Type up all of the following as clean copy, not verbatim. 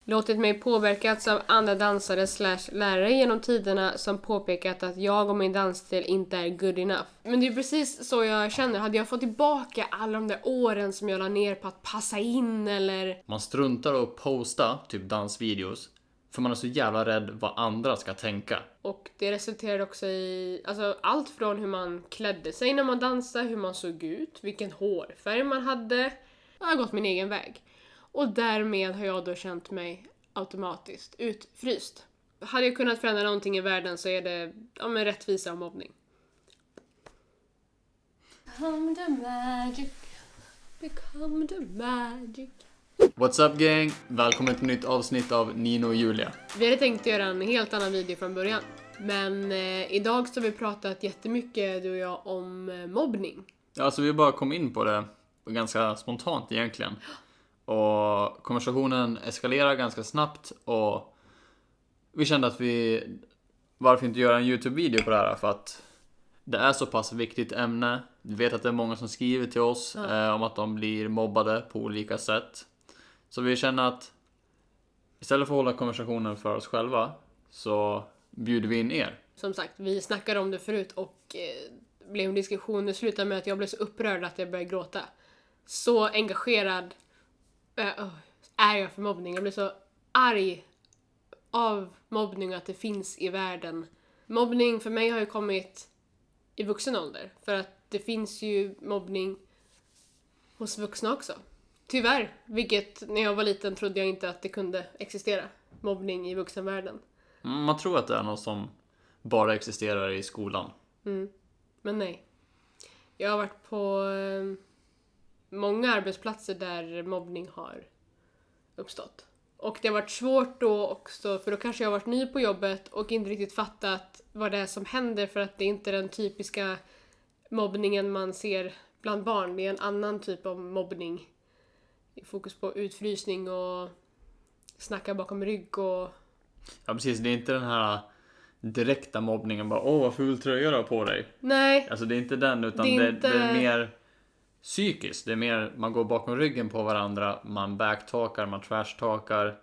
låtit mig påverkats av andra dansare / lärare genom tiderna som påpekat att jag och min dansstil inte är good enough. Men det är precis så jag känner. Hade jag fått tillbaka alla de där åren som jag la ner på att passa in eller... Man struntar att posta typ dansvideos för man är så jävla rädd vad andra ska tänka. Och det resulterade också i allt från hur man klädde sig när man dansade, hur man såg ut, vilken hårfärg man hade. Jag har gått min egen väg. Och därmed har jag då känt mig automatiskt utfryst. Hade jag kunnat förändra någonting i världen så är det rättvisa och mobbning. Become the magic. Become the magic. What's up gang? Välkommen till ett nytt avsnitt av Nino och Julia. Vi hade tänkt göra en helt annan video från början. Men idag så har vi pratat jättemycket, du och jag, om mobbning. Ja, alltså vi bara kom in på det ganska spontant egentligen. Och konversationen eskalerar ganska snabbt och vi kände att varför inte göra en YouTube-video på det här, för att det är så pass viktigt ämne. Vi vet att det är många som skriver till oss om att de blir mobbade på olika sätt. Så vi känner att istället för att hålla konversationen för oss själva så bjuder vi in er. Som sagt, vi snackade om det förut och blev en diskussion. Det slutade med att jag blev så upprörd att jag började gråta. Så engagerad är jag för mobbning. Jag blir så arg av mobbning, att det finns i världen. Mobbning för mig har ju kommit i vuxen ålder. För att det finns ju mobbning hos vuxna också. Tyvärr, vilket när jag var liten trodde jag inte att det kunde existera. Mobbning i vuxenvärlden. Man tror att det är något som bara existerar i skolan. Men nej. Jag har varit på många arbetsplatser där mobbning har uppstått. Och det har varit svårt då också, för då kanske jag har varit ny på jobbet och inte riktigt fattat vad det är som händer, för att det är inte den typiska mobbningen man ser bland barn. Det är en annan typ av mobbning. Det är fokus på utfrysning och snacka bakom rygg och... Ja precis, det är inte den här direkta mobbningen bara vad ful tröja du har på dig. Nej. Alltså det är inte den, utan det är mer psykiskt. Det är mer, man går bakom ryggen på varandra, man backtalkar, man trashtalkar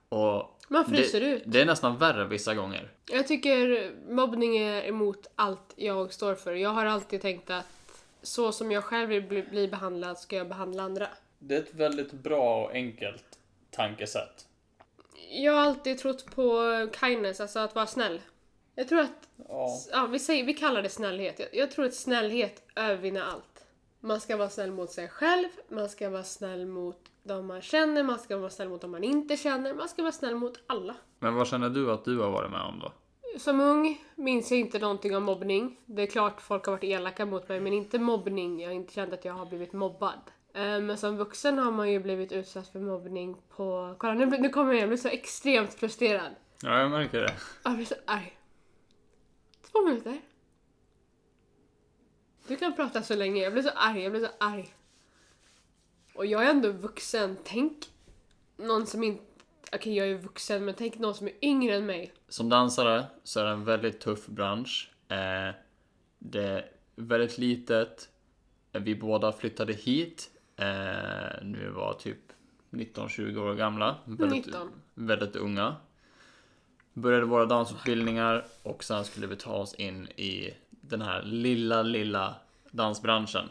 och man fryser ut. Det är nästan värre vissa gånger. Jag tycker mobbning är emot allt jag står för. Jag har alltid tänkt att så som jag själv vill bli behandlad ska jag behandla andra. Det är ett väldigt bra och enkelt tankesätt. Jag har alltid trott på kindness, alltså att vara snäll. Jag tror att vi kallar det snällhet. Jag tror att snällhet övervinner allt. Man ska vara snäll mot sig själv, man ska vara snäll mot de man känner, man ska vara snäll mot de man inte känner, man ska vara snäll mot alla. Men vad känner du att du har varit med om då? Som ung minns jag inte någonting om mobbning. Det är klart folk har varit elaka mot mig, men inte mobbning. Jag har inte känt att jag har blivit mobbad. Men som vuxen har man ju blivit utsatt för mobbning på... Kolla, nu kommer jag bli så extremt frustrerad. Ja, jag märker det. Jag blir så arg. 2 minuter. Du kan prata så länge. Jag blir så arg. Och jag är ändå vuxen. Tänk någon som inte... Okej, jag är vuxen, men tänk någon som är yngre än mig. Som dansare så är det en väldigt tuff bransch. Det är väldigt litet. Vi båda flyttade hit. Nu var typ 19-20 år gamla. Väldigt unga. Började våra dansutbildningar och sen skulle vi ta oss in i den här lilla dansbranschen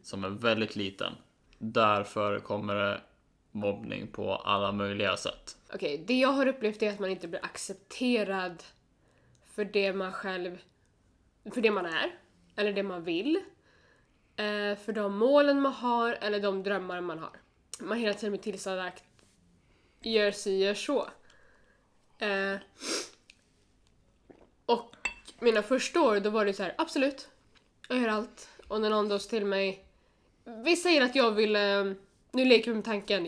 som är väldigt liten. Där förekommer det mobbning på alla möjliga sätt. Okej, det jag har upplevt är att man inte blir accepterad för det man själv, för det man är eller det man vill, för de målen man har eller de drömmar man har. Man hela tiden blir tillsagt gör så. Och mina första år då var det så här: absolut, jag gör allt. Och när någon då till mig, vi säger att jag vill, nu leker vi med tanken,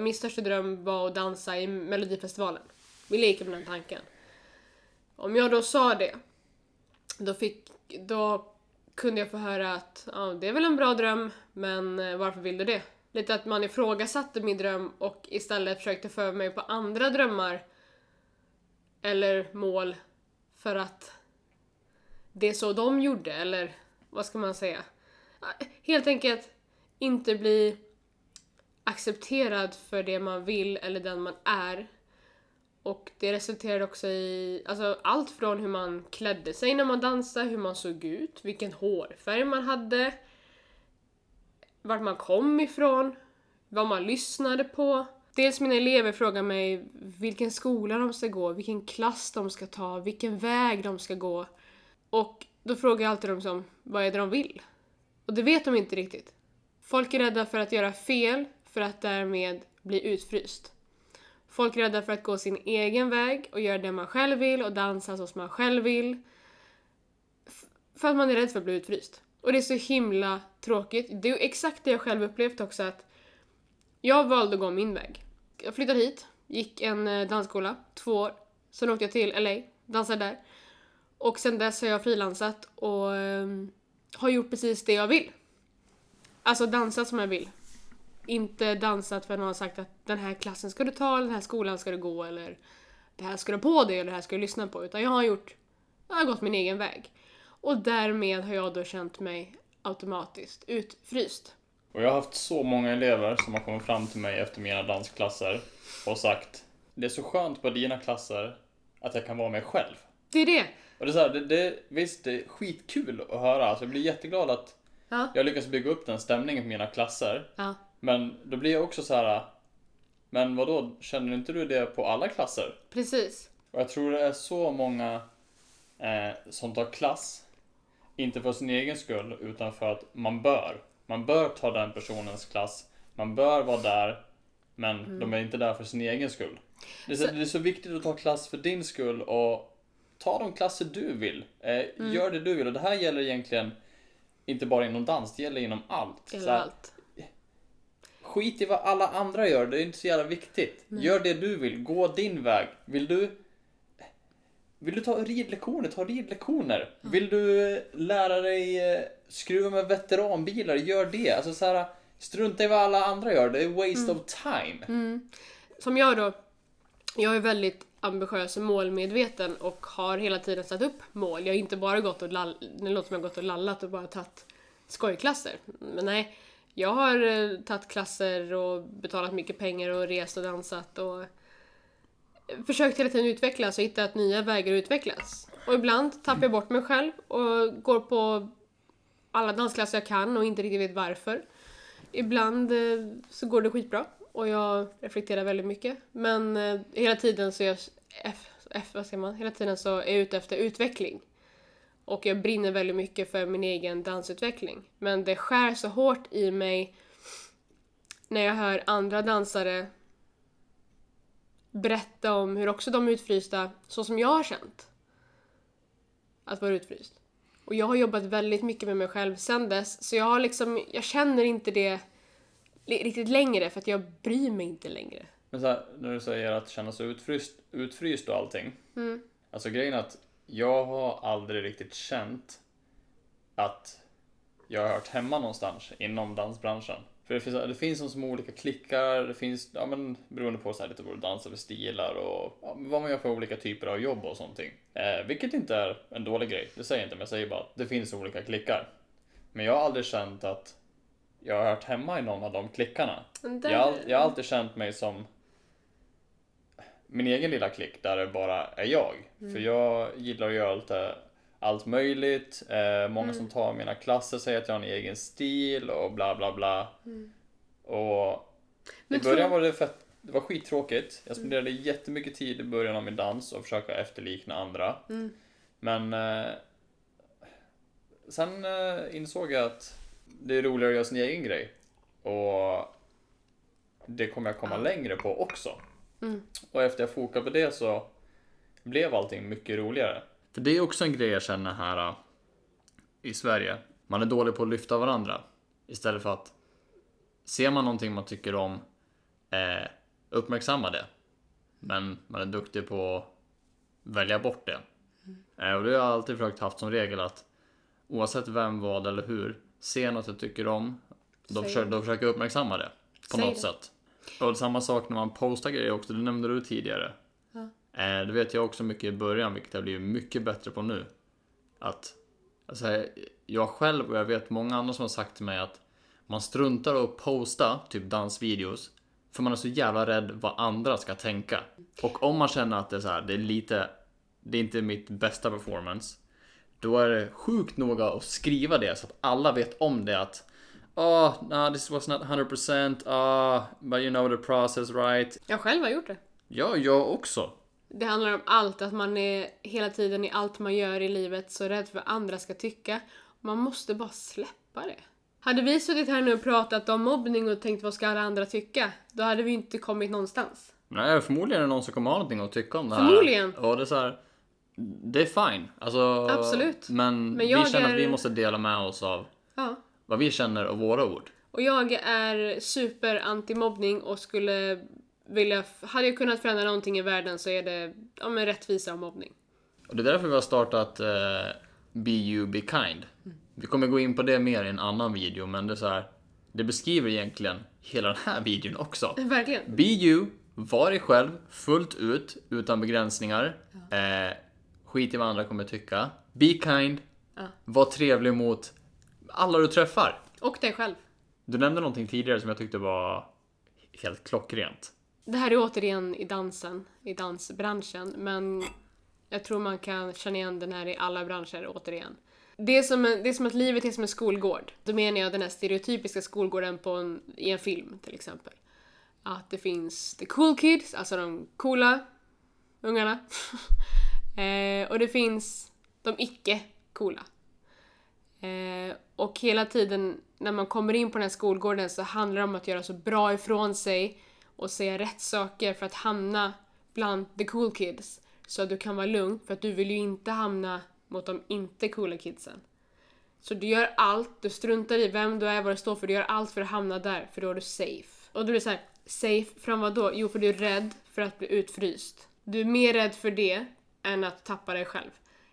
min största dröm var att dansa i Melodifestivalen. Vi leker med den tanken. Om jag då sa det, då kunde jag få höra att det är väl en bra dröm, men varför vill du det? Lite att man ifrågasatte min dröm och istället försökte föra mig på andra drömmar eller mål för att det är så de gjorde, eller vad ska man säga? Helt enkelt inte bli accepterad för det man vill eller den man är. Och det resulterade också i alltså, allt från hur man klädde sig när man dansade, hur man såg ut, vilken hårfärg man hade, vart man kom ifrån, vad man lyssnade på. Dels mina elever frågar mig vilken skola de ska gå, vilken klass de ska ta, vilken väg de ska gå. Och då frågar jag alltid dem som, vad är det de vill? Och det vet de inte riktigt. Folk är rädda för att göra fel för att därmed bli utfryst. Folk är rädda för att gå sin egen väg och göra det man själv vill och dansa så som man själv vill. För att man är rädd för att bli utfryst. Och det är så himla tråkigt. Det är exakt det jag själv upplevt också, att jag valde att gå min väg. Jag flyttade hit, gick en dansskola, 2 år. Sen åkte jag till LA, dansade där. Och sen dess har jag frilansat och har gjort precis det jag vill. Alltså dansat som jag vill. Inte dansat för någon har sagt att den här klassen ska du ta, eller den här skolan ska du gå, eller det här ska du på dig, eller det här ska du lyssna på. Utan jag har gått min egen väg. Och därmed har jag då känt mig automatiskt utfryst. Och jag har haft så många elever som har kommit fram till mig efter mina dansklasser och sagt, det är så skönt på dina klasser att jag kan vara mig själv. Det är det. Och det är så här, visst, det är skitkul att höra. Alltså jag blir jätteglad att jag lyckas bygga upp den stämningen på mina klasser. Ja. Men då blir jag också så här, men vadå, känner inte du det på alla klasser? Precis. Och jag tror det är så många som tar klass, inte för sin egen skull, utan för att man bör ta den personens klass, man bör vara där, men de är inte där för sin egen skull. Det är så viktigt att ta klass för din skull och ta de klasser du vill. Gör det du vill, och det här gäller egentligen inte bara inom dans, det gäller inom allt. Eller allt. Skit i vad alla andra gör, det är inte så jävla viktigt. Gör det du vill, gå din väg. Vill du ta ridlektioner, ta ridlektioner. Vill du lära dig skruva med veteranbilar, gör det. Alltså så här, strunta i vad alla andra gör, det är waste of time. Som jag då, jag är väldigt ambitiös och målmedveten och har hela tiden satt upp mål. Jag har inte bara gått och det låter som jag har gått och lallat och bara tagit skojklasser. Men nej, jag har tagit klasser och betalat mycket pengar och rest och dansat och försökt hela tiden utvecklas och hitta nya vägar att utvecklas. Och ibland tappar jag bort mig själv och går på alla dansklasser jag kan och inte riktigt vet varför. Ibland så går det skitbra och jag reflekterar väldigt mycket. Men hela tiden så är jag ute efter utveckling. Och jag brinner väldigt mycket för min egen dansutveckling. Men det skär så hårt i mig när jag hör andra dansare berätta om hur också de är utfrysta så som jag har känt att vara utfryst. Och jag har jobbat väldigt mycket med mig själv sedan dess, så jag känner inte det riktigt längre för att jag bryr mig inte längre. Men så här, när du säger att känna sig utfryst och allting. Alltså grejen är att jag har aldrig riktigt känt att jag har hört hemma någonstans inom dansbranschen. För det finns som olika klickar, det finns, beroende på så här, lite vad du dansar för stilar och vad man gör för olika typer av jobb och sånt. Vilket inte är en dålig grej, det säger jag inte, men jag säger bara att det finns olika klickar. Men jag har aldrig känt att jag har hört hemma i någon av de klickarna. Jag har alltid känt mig som min egen lilla klick där det bara är jag. För jag gillar att göra allt möjligt. Många som tar mina klasser säger att jag har en egen stil och bla bla bla. Och i början var det var skittråkigt. Jag spenderade jättemycket tid i början av min dans och försöka efterlikna andra. Men sen insåg jag att det är roligare att göra sin egen grej. Och det kommer jag komma längre på också. Och efter jag fokade på det så blev allting mycket roligare. För det är också en grej jag känner här i Sverige. Man är dålig på att lyfta varandra. Istället för att ser man någonting man tycker om, uppmärksamma det. Men man är duktig på att välja bort det. Och det har jag alltid försökt haft som regel att oavsett vem, vad eller hur, se något jag tycker om, då försöker jag uppmärksamma det på något sätt. Och samma sak när man postar grejer också, det nämnde du tidigare. Det vet jag också mycket i början, vilket jag blir mycket bättre på nu. Att alltså, jag själv och jag vet många andra som har sagt till mig att Man struntar att posta typ dansvideos för man är så jävla rädd vad andra ska tänka. Och om man känner att det är så här, det är inte mitt bästa performance, då är det sjukt noga att skriva det så att alla vet om det, att no, this was not 100%, but you know the process, right? Jag själv har gjort det. Ja, jag också. Det handlar om allt, att man är hela tiden i allt man gör i livet så rädd för vad andra ska tycka. Man måste bara släppa det. Hade vi suttit här nu och pratat om mobbning och tänkt vad ska alla andra tycka, då hade vi inte kommit någonstans. Nej, förmodligen är det någon som kommer ha någonting att tycka om det här. Förmodligen. Och det är så här, det är fine. Alltså, Absolut. Men vi känner att vi måste dela med oss av vad vi känner och våra ord. Och jag är super anti-mobbning och skulle vilja, hade jag kunnat förändra någonting i världen så är det rättvisa och mobbning. Och det är därför vi har startat Be You, Be Kind. Vi kommer gå in på det mer i en annan video, men det är så här, det beskriver egentligen hela den här videon också. Verkligen. Be you, var dig själv fullt ut, utan begränsningar. Skit i vad andra kommer tycka. Be kind. Var trevlig mot alla du träffar. Och dig själv. Du nämnde någonting tidigare som jag tyckte var helt klockrent. Det här är återigen i dansbranschen, men jag tror man kan känna igen den här i alla branscher återigen. Det är som att livet är som en skolgård. Då menar jag den här stereotypiska skolgården i en film till exempel. Att det finns the cool kids, alltså de coola ungarna. Och det finns de icke-coola. Och hela tiden när man kommer in på den här skolgården så handlar det om att göra så bra ifrån sig och säga rätt saker för att hamna bland the cool kids. Så att du kan vara lugn, för att du vill ju inte hamna mot de inte coola kidsen. Så du gör allt, du struntar i vem du är, vad du står för, du gör allt för att hamna där, för då är du safe. Och du blir såhär, safe från vad då? Jo, för du är rädd för att bli utfryst. Du är mer rädd för det än att tappa dig själv.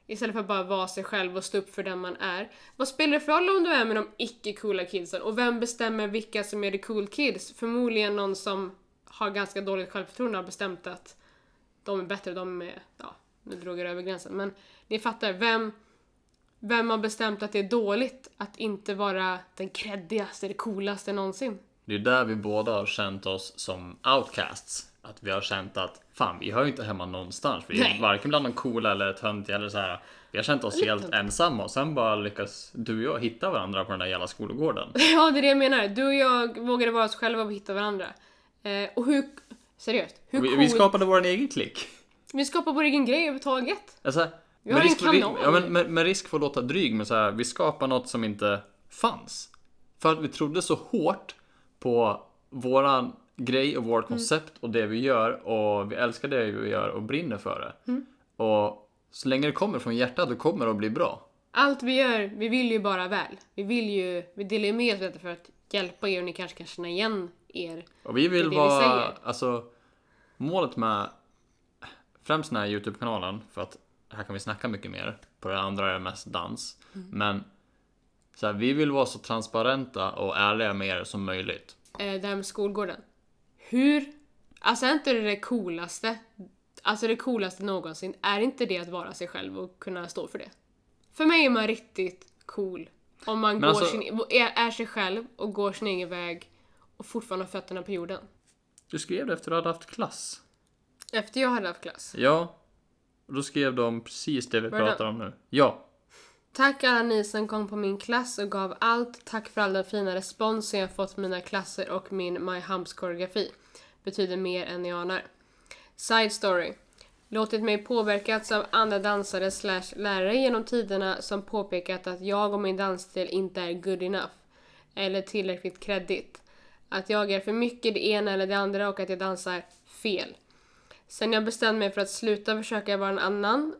Istället för att bara vara sig själv och stå upp för den man är. Vad spelar det för roll om du är med de icke-coola kidsen? Och vem bestämmer vilka som är the cool kids? Förmodligen någon som har ganska dåligt självförtroende har bestämt att de är bättre, de är, nu drog jag över gränsen. Men ni fattar, vem har bestämt att det är dåligt att inte vara den creddigaste, det coolaste någonsin? Det är där vi båda har känt oss som outcasts. Att vi har känt att fan, vi hör ju inte hemma någonstans. Vi är varken bland de coola eller töntiga eller så här. Vi har känt oss helt ensamma och sen bara lyckas du och jag hitta varandra på den där jävla skolgården. Ja, det är det jag menar. Du och jag vågade vara oss själva och hitta varandra. Och seriöst, vi skapade vår egen klick. Vi skapade vår egen grej överhuvudtaget. Alltså, vi har en kanal. Med risk för att låta dryg, men så här, vi skapar något som inte fanns. För att vi trodde så hårt på våran grej och vårt koncept och det vi gör, och vi älskar det vi gör och brinner för det. Och så länge det kommer från hjärtat, då kommer det att bli bra. Allt vi gör, vi vill ju bara väl. Vi delar ju med oss detta för att hjälpa er, och ni kanske kan känna igen er. Och vi vill vara, alltså målet med främst den här YouTube-kanalen, för att här kan vi snacka mycket mer, på det andra är det mest dans, men så här, vi vill vara så transparenta och ärliga med er som möjligt. Det här med skolgården. Alltså är inte det coolaste, alltså det coolaste någonsin, är inte det att vara sig själv och kunna stå för det? För mig är man riktigt cool om man är sig själv och går sin egen väg och fortfarande har fötterna på jorden. Du skrev det efter att du hade haft klass. Efter jag hade haft klass? Ja. Och då skrev de precis det vi pratar om nu. Ja. Tack alla ni som kom på min klass och gav allt. Tack för all den fina responsen jag fått på mina klasser och min My Humps koreografi. Betyder mer än ni anar. Side story. Låtit mig påverkats av andra dansare / lärare genom tiderna som påpekat att jag och min dansstil inte är good enough. Eller tillräckligt kreddigt. Att jag är för mycket det ena eller det andra och att jag dansar fel. Sen jag bestämde mig för att sluta försöka vara en annan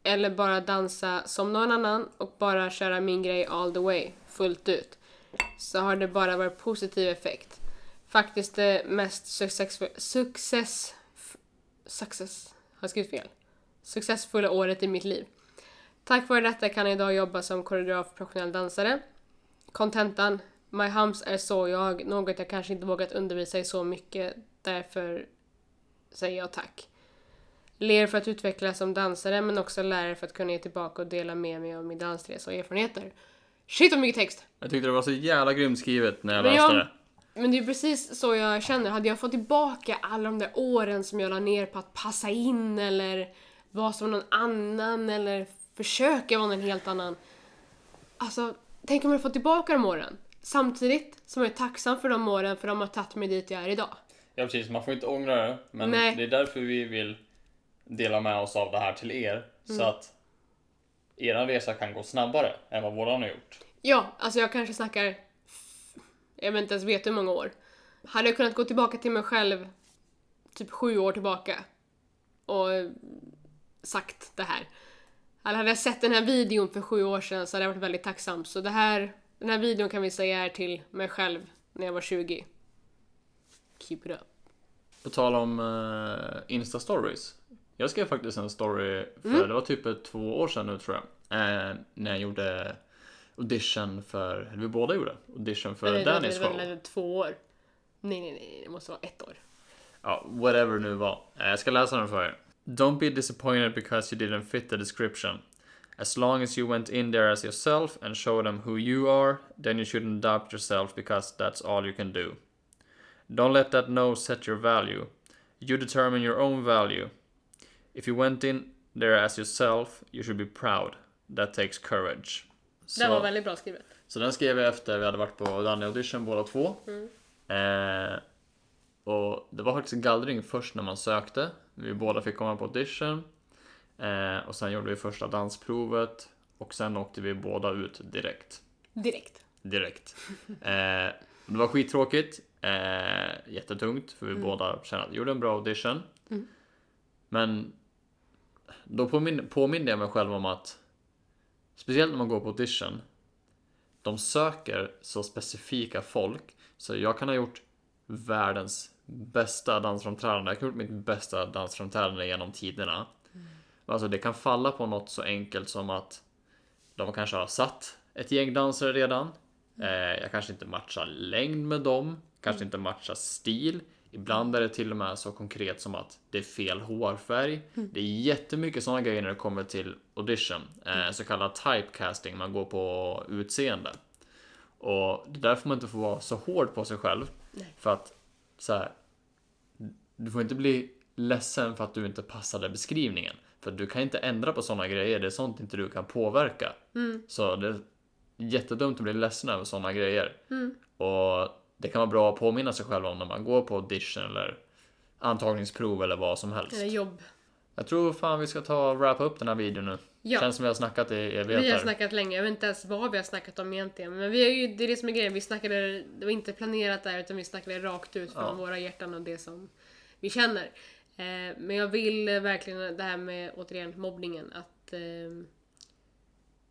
eller bara dansa som någon annan och bara köra min grej all the way, fullt ut, så har det bara varit positiv effekt. Faktiskt det mest successfulla året i mitt liv. Tack vare detta kan jag idag jobba som koreograf, professionell dansare. Kontentan, My Humps är så jag, något jag kanske inte vågat undervisa i så mycket, därför säger jag tack. Ler för att utvecklas som dansare, men också lärare för att kunna ge tillbaka och dela med mig av min dansresa och erfarenheter. Shit vad mycket text. Jag tyckte det var så jävla grymt skrivet när jag Men läste det. Men det är precis så jag känner. Hade jag fått tillbaka alla de där åren som jag la ner på att passa in eller vara som någon annan eller försöka vara någon helt annan. Alltså, tänk om jag fått tillbaka de åren. Samtidigt som jag är tacksam för de åren för de har tagit mig dit jag är idag. Ja precis, man får inte ångra det. Men Nej. det är därför vi vill dela med oss av det här till er. Så att er resa kan gå snabbare än vad våran har gjort. Ja, alltså jag kanske snackar... Jag vet inte ens vet hur många år. Hade jag kunnat gå tillbaka till mig själv typ 7 år tillbaka och sagt det här. Eller hade jag sett den här videon för 7 år sedan så hade jag varit väldigt tacksam. Så den här videon kan vi säga är till mig själv när jag var 20. Keep it up. På tal om Insta-stories. Jag skrev faktiskt en story för det var typ 2 år sedan nu tror jag. När jag gjorde audition för, eller vi båda gjorde audition för Danny's show. Det var 2 år. Nej, det måste vara 1 år. Ja, whatever nu var. Jag ska läsa den för er. Don't be disappointed because you didn't fit the description. As long as you went in there as yourself and showed them who you are, then you shouldn't doubt yourself because that's all you can do. Don't let that no set your value. You determine your own value. If you went in there as yourself, you should be proud. That takes courage. Det var väldigt bra skrivet. Så den skrev jag efter vi hade varit på Danny audition båda två. Och det var faktiskt en gallring först när man sökte. Vi båda fick komma på audition. Och sen gjorde vi första dansprovet. Och sen åkte vi båda ut direkt. Direkt. Det var skittråkigt. Jättetungt. För vi båda kände att vi gjorde en bra audition. Men då påminner jag mig själv om att speciellt när man går på audition, de söker så specifika folk. Så jag kan ha gjort världens bästa dansframträdande. Jag kan ha gjort mitt bästa dansframträdande genom tiderna. Alltså det kan falla på något så enkelt som att de kanske har satt ett gäng dansare redan. Jag kanske inte matchar längd med dem. Kanske inte matchar stil. Ibland är det till och med så konkret som att det är fel hårfärg. Det är jättemycket sådana grejer när det kommer till audition. Så kallad typecasting. Man går på utseende. Och det är därför man inte får vara så hård på sig själv. Nej. För att så här, du får inte bli ledsen för att du inte passade beskrivningen. För du kan inte ändra på sådana grejer. Det är sånt inte du kan påverka. Så det är jättedumt att bli ledsen över sådana grejer. Och det kan vara bra att påminna sig själv om när man går på audition eller antagningsprov eller vad som helst. Eller jobb. Jag tror fan vi ska ta och wrappa upp den här videon nu. Ja. Känns som vi har snackat i evigheter. Vi har snackat länge, jag vet inte ens vad vi har snackat om egentligen. Men vi har ju, det är det som är grejen, vi snackade, det var inte planerat där utan vi snackade rakt ut från våra hjärtan och det som vi känner. Men jag vill verkligen det här med, återigen, mobbningen. Att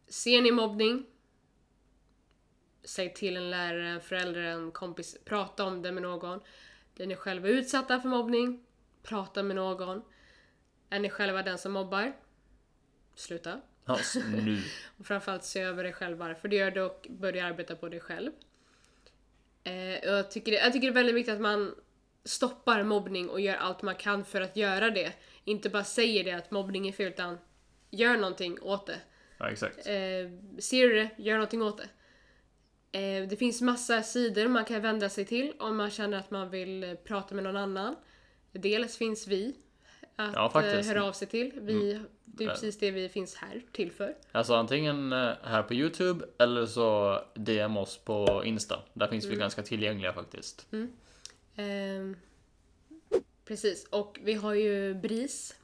ser ni mobbning, säg till en lärare, en förälder, en kompis, prata om det med någon. Blir ni själva utsatta för mobbning, prata med någon. Är ni själva den som mobbar, sluta. Alltså, nu. Och framförallt se över dig själv varför du gör det och börja arbeta på dig själv. Jag tycker det är väldigt viktigt att man stoppar mobbning och gör allt man kan för att göra det. Inte bara säger det att mobbning är fel utan gör någonting åt det. Ja, exakt. Ser du det, gör någonting åt det. Det finns massa sidor man kan vända sig till om man känner att man vill prata med någon annan. Dels finns vi att höra av sig till. Det är precis det vi finns här till för. Alltså antingen här på YouTube eller så DM oss på Insta. Där finns vi ganska tillgängliga faktiskt. Precis, och vi har ju BRIS.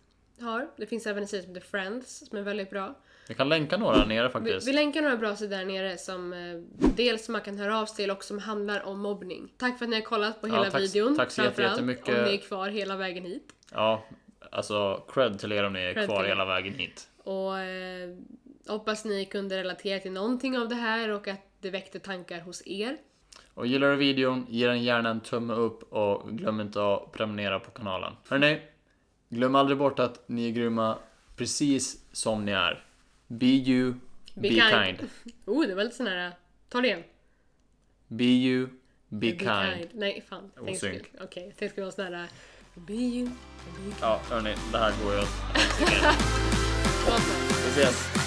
Det finns även en sida som heter Friends som är väldigt bra. Vi kan länka några nere faktiskt. Vi länkar några bra sidor där nere som dels man kan höra av sig till och som handlar om mobbning. Tack för att ni har kollat på hela videon. Tack så jättemycket. Om ni är kvar hela vägen hit. Ja, alltså cred till er om ni är kvar hela vägen hit. Och hoppas ni kunde relatera till någonting av det här och att det väckte tankar hos er. Och gillar du videon, ge den gärna en tumme upp och glöm inte att prenumerera på kanalen. Hörrni, glöm aldrig bort att ni är grymma precis som ni är. Be you, be kind. Det var lite sån här, ta det igen. Be you, be kind. Nej, fan. Okej, jag tänkte skulle vara sån här, be you, be kind. Ja, hörni, det här går ju åt. Vi ses.